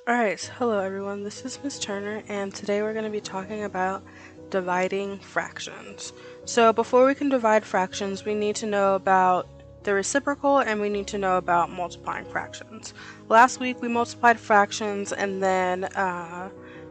Alright, so hello everyone, this is Miss Turner, and today we're going to be talking about dividing fractions. So before we can divide fractions, we need to know about the reciprocal and we need to know about multiplying fractions. Last week we multiplied fractions and then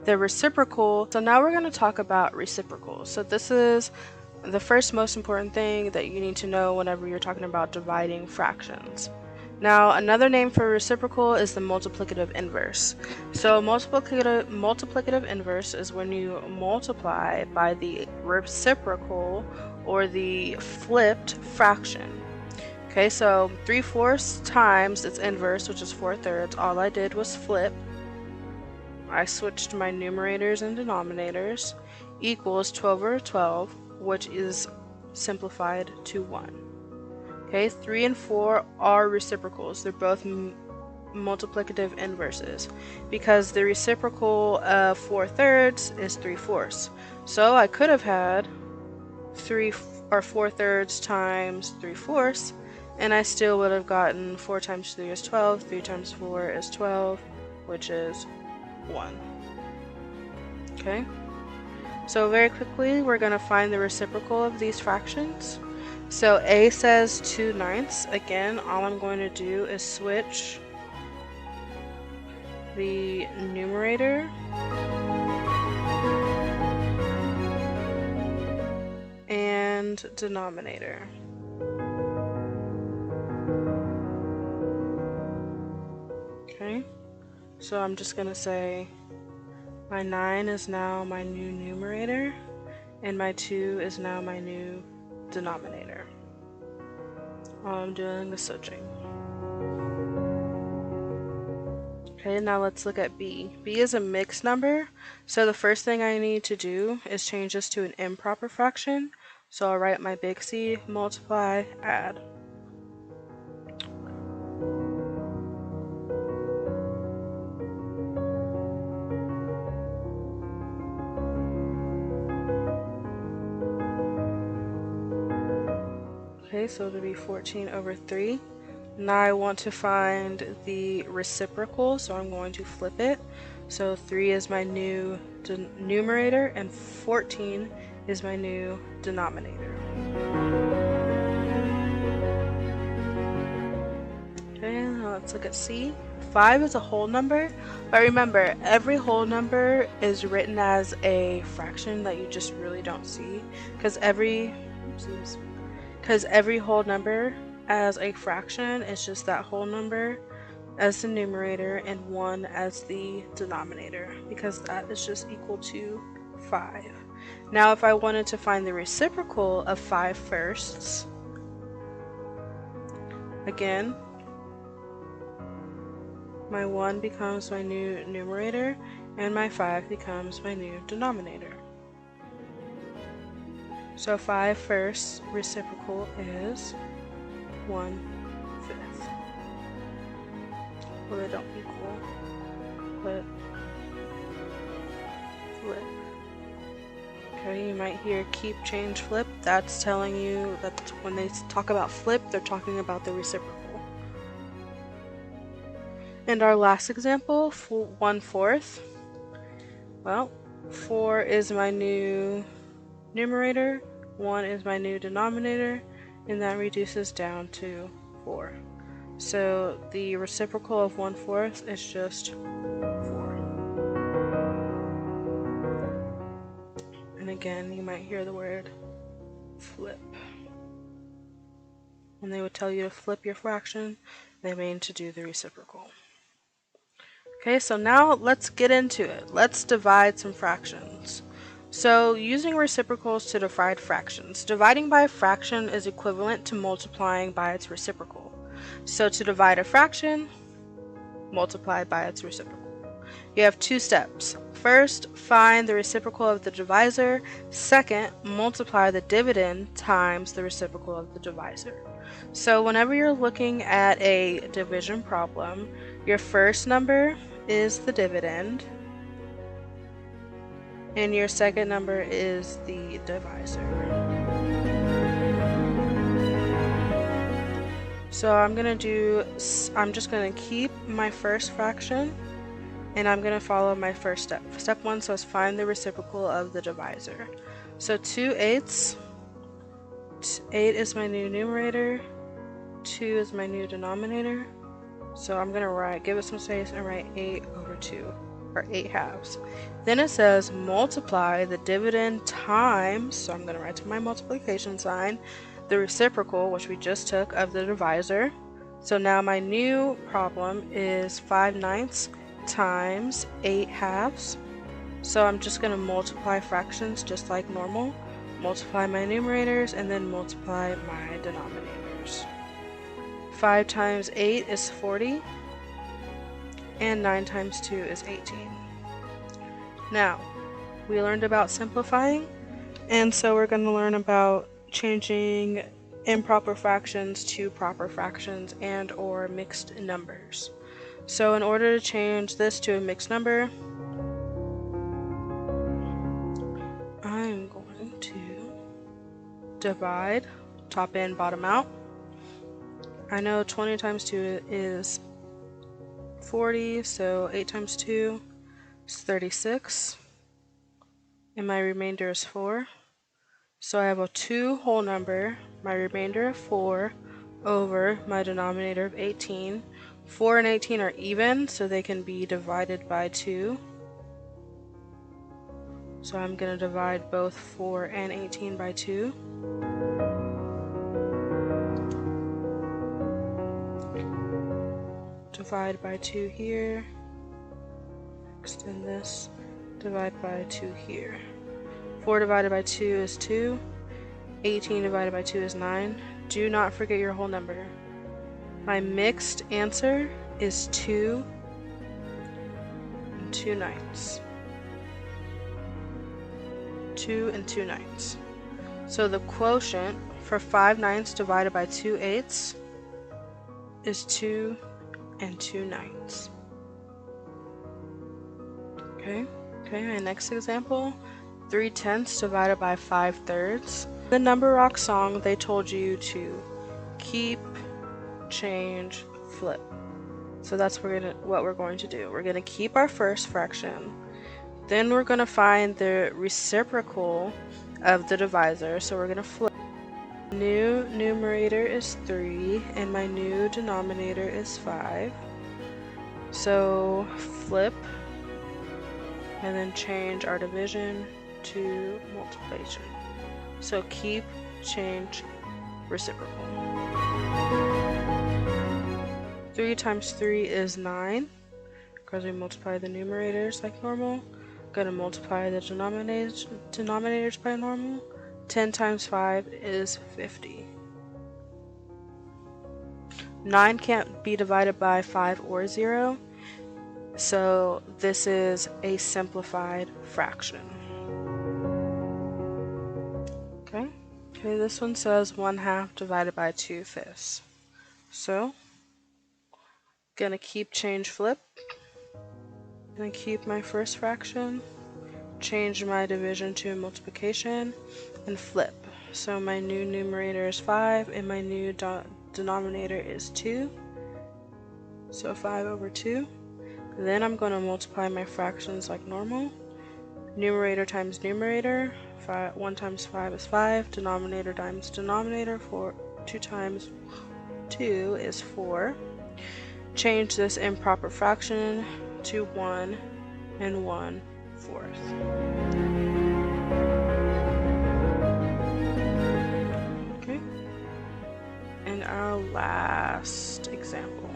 the reciprocal, so now we're going to talk about reciprocals. So this is the first most important thing that you need to know whenever you're talking about dividing fractions. Now, another name for reciprocal is the multiplicative inverse. So multiplicative inverse is when you multiply by the reciprocal or the flipped fraction. Okay, so 3/4 times its inverse, which is 4/3. All I did was flip. I switched my numerators and denominators, equals 12/12, which is simplified to 1. Okay, 3 and 4 are reciprocals. They're both multiplicative inverses because the reciprocal of 4/3 is 3/4. So I could have had 4/3 times 3/4, and I still would have gotten 4 times 3 is 12, 3 times 4 is 12, which is 1. Okay, so very quickly we're going to find the reciprocal of these fractions. So A says 2/9. Again, all I'm going to do is switch the numerator and denominator. Okay, so I'm just going to say my 9 is now my new numerator and my 2 is now my new denominator. I'm doing the switching. Okay, now let's look at B. B is a mixed number, so the first thing I need to do is change this to an improper fraction. So I'll write my big C, multiply, add. Okay, so it'll be 14/3. Now I want to find the reciprocal, so I'm going to flip it. So 3 is my new numerator and 14 is my new denominator. Okay, now let's look at C. 5 is a whole number, but remember, every whole number is written as a fraction that you just really don't see, because every whole number as a fraction is just that whole number as the numerator and 1 as the denominator, because that is just equal to 5. Now if I wanted to find the reciprocal of 5/1, again, my 1 becomes my new numerator and my 5 becomes my new denominator. So 5/1 reciprocal is 1/5. Well, they don't equal, but flip. Okay, you might hear keep, change, flip. That's telling you that when they talk about flip, they're talking about the reciprocal. And our last example, 1/4. Well, 4 is my new numerator, 1 is my new denominator, and that reduces down to 4. So the reciprocal of 1/4 is just 4. And again, you might hear the word flip. When they would tell you to flip your fraction, they mean to do the reciprocal. Okay, so now let's get into it. Let's divide some fractions. So using reciprocals to divide fractions. Dividing by a fraction is equivalent to multiplying by its reciprocal. So to divide a fraction, multiply by its reciprocal. You have 2 steps. First, find the reciprocal of the divisor. Second, multiply the dividend times the reciprocal of the divisor. So whenever you're looking at a division problem, your first number is the dividend, and your second number is the divisor. So I'm just gonna keep my first fraction and I'm going to follow my first step. Step 1 says find the reciprocal of the divisor. So 2/8, 8 is my new numerator, 2 is my new denominator. So I'm going to give it some space and write 8 over 2, or 8 halves. Then it says multiply the dividend times, so I'm going to write to my multiplication sign, the reciprocal, which we just took, of the divisor. So now my new problem is 5/9 times 8 halves. So I'm just going to multiply fractions just like normal. Multiply my numerators and then multiply my denominators. 5 times 8 is 40, and 9 times 2 is 18. Now, we learned about simplifying, and so we're going to learn about changing improper fractions to proper fractions and or mixed numbers. So in order to change this to a mixed number, I'm going to divide top in, bottom out. I know 20 times 2 is 40, so 8 times 2 is 36, and my remainder is 4. So I have a 2 whole number, my remainder of 4, over my denominator of 18. 4 and 18 are even, so they can be divided by 2. So I'm going to divide both 4 and 18 by 2. Divide by 2 here. Extend this. Divide by 2 here. 4 divided by 2 is 2. 18 divided by 2 is 9. Do not forget your whole number. My mixed answer is 2 and 2/9. 2 and 2/9. So the quotient for 5/9 divided by 2/8 is 2 and 2/9. Okay, my next example, 3/10 divided by 5/3. The Number Rock song, they told you to keep, change, flip. So that's what we're going to do. We're going to keep our first fraction. Then we're going to find the reciprocal of the divisor. So we're going to flip. New numerator is 3 and my new denominator is 5. So flip and then change our division to multiplication. So keep, change, reciprocal. 3 times 3 is 9, because we multiply the numerators like normal. Going to multiply the denominators by normal. 10 times 5 is 50. 9 can't be divided by 5 or 0, so this is a simplified fraction. Okay, this one says 1/2 divided by 2/5. So, gonna keep, change, flip. Gonna keep my first fraction, change my division to multiplication, and flip. So my new numerator is 5 and my new denominator is 2. So 5 over 2. Then I'm going to multiply my fractions like normal. Numerator times numerator. 1 times 5 is 5. Denominator times denominator. 2 times 2 is 4. Change this improper fraction to 1 and 1/4. Okay. And our last example.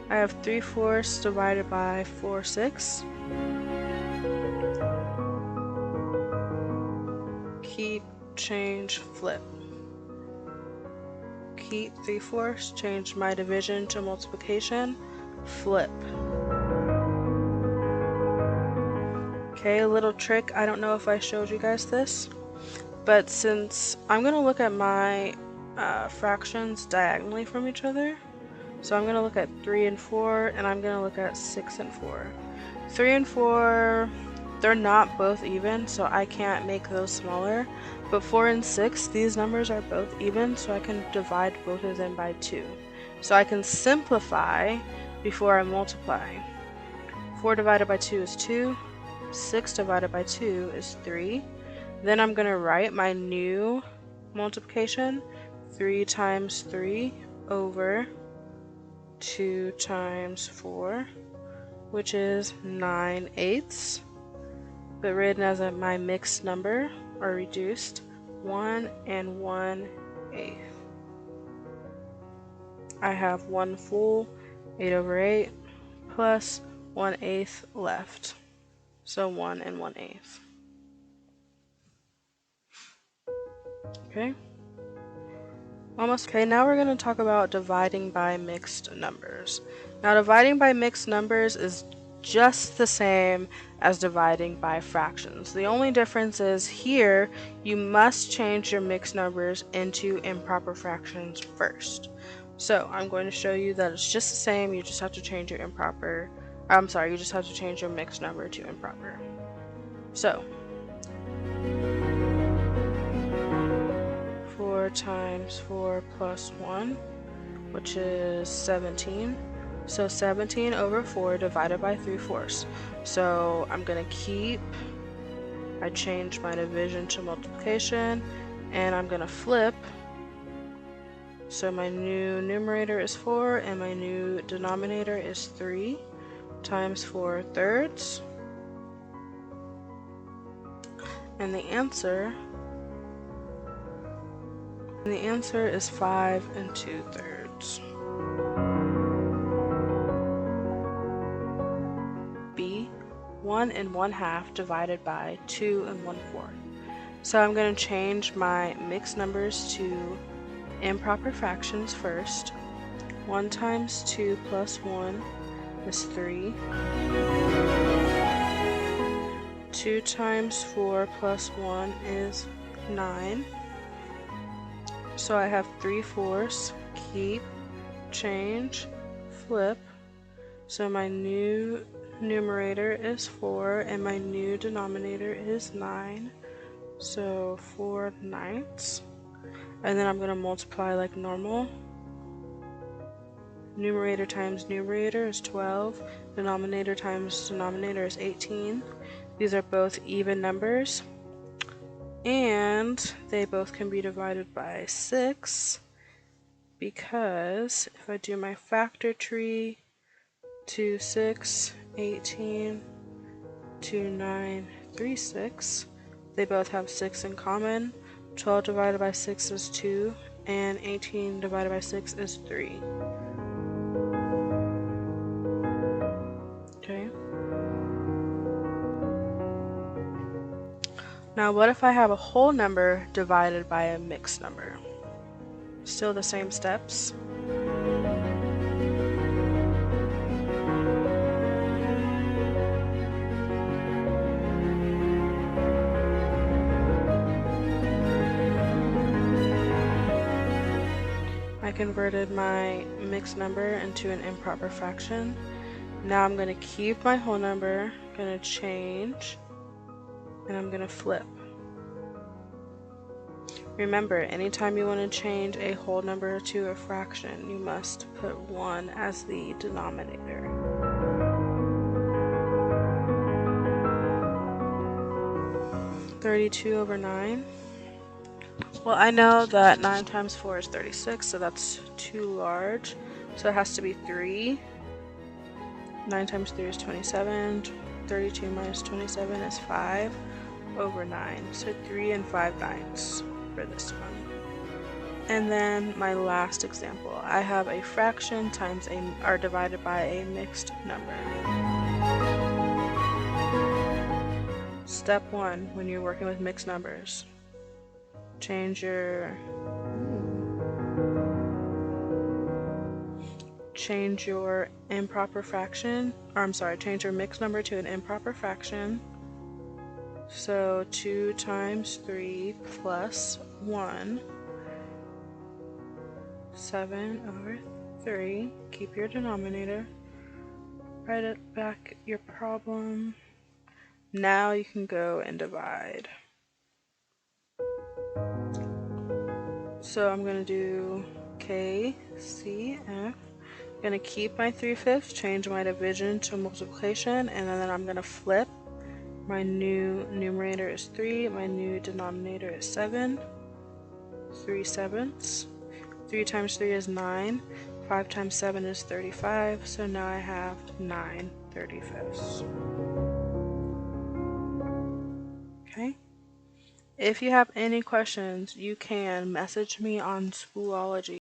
I have 3/4 divided by 4/6. Keep, change, flip. Keep 3/4, change my division to multiplication, flip. Okay, a little trick. I don't know if I showed you guys this, but since I'm going to look at my fractions diagonally from each other, so I'm going to look at 3 and 4, and I'm going to look at 6 and 4. 3 and 4, they're not both even, so I can't make those smaller. But 4 and 6, these numbers are both even, so I can divide both of them by 2. So I can simplify before I multiply. 4 divided by 2 is 2. 6 divided by 2 is 3. Then I'm going to write my new multiplication. 3 times 3 over 2 times 4, which is 9/8, but written as my mixed number, or reduced, 1 and 1/8. I have 1 full, 8 over 8, plus 1/8 left. So 1 and 1/8. Okay. Almost. Okay, now we're going to talk about dividing by mixed numbers. Now, dividing by mixed numbers is just the same as dividing by fractions. The only difference is here you must change your mixed numbers into improper fractions first. So I'm going to show you that it's just the same. You just have to change your you just have to change your mixed number to improper. So 4 times 4 plus 1, which is 17. So 17 over 4 divided by 3/4. So I'm going to I changed my division to multiplication, and I'm going to flip. So my new numerator is 4 and my new denominator is 3 times 4/3. And the answer is 5 2/3. B, 1 and 1/2 divided by 2 and 1/4. So I'm going to change my mixed numbers to improper fractions first. 1 times 2 plus 1 is 3. 2 times 4 plus 1 is 9. So I have 3/4, keep, change, flip. So my new numerator is 4 and my new denominator is 9. So 4/9. And then I'm going to multiply like normal. Numerator times numerator is 12. Denominator times denominator is 18. These are both even numbers. And they both can be divided by 6, because if I do my factor tree, 2, 6, 18, 2, 9, 3, 6, they both have 6 in common. 12 divided by 6 is 2, and 18 divided by 6 is 3. Okay. Now what if I have a whole number divided by a mixed number? Still the same steps. I converted my mixed number into an improper fraction. Now I'm going to keep my whole number, going to change, and I'm going to flip. Remember, anytime you want to change a whole number to a fraction, you must put 1 as the denominator. (32/9). Well, I know that 9 times 4 is 36, so that's too large. So it has to be 3. 9 times 3 is 27. 32 minus 27 is 5/9. So 3 and 5/9 for this one. And then my last example, I have a fraction times are divided by a mixed number. Step 1, when you're working with mixed numbers, change your improper fraction, change your mixed number to an improper fraction. So 2 times 3 plus 1, 7/3. Keep your denominator. Write it back your problem. Now you can go and divide. So I'm going to do KCF I'm going to keep my 3/5, change my division to multiplication, and then I'm going to flip. My new numerator is 3, my new denominator is 7, 3/7. 3 times 3 is 9, 5 times 7 is 35, so now I have 9/35. Okay? If you have any questions, you can message me on Spoolology.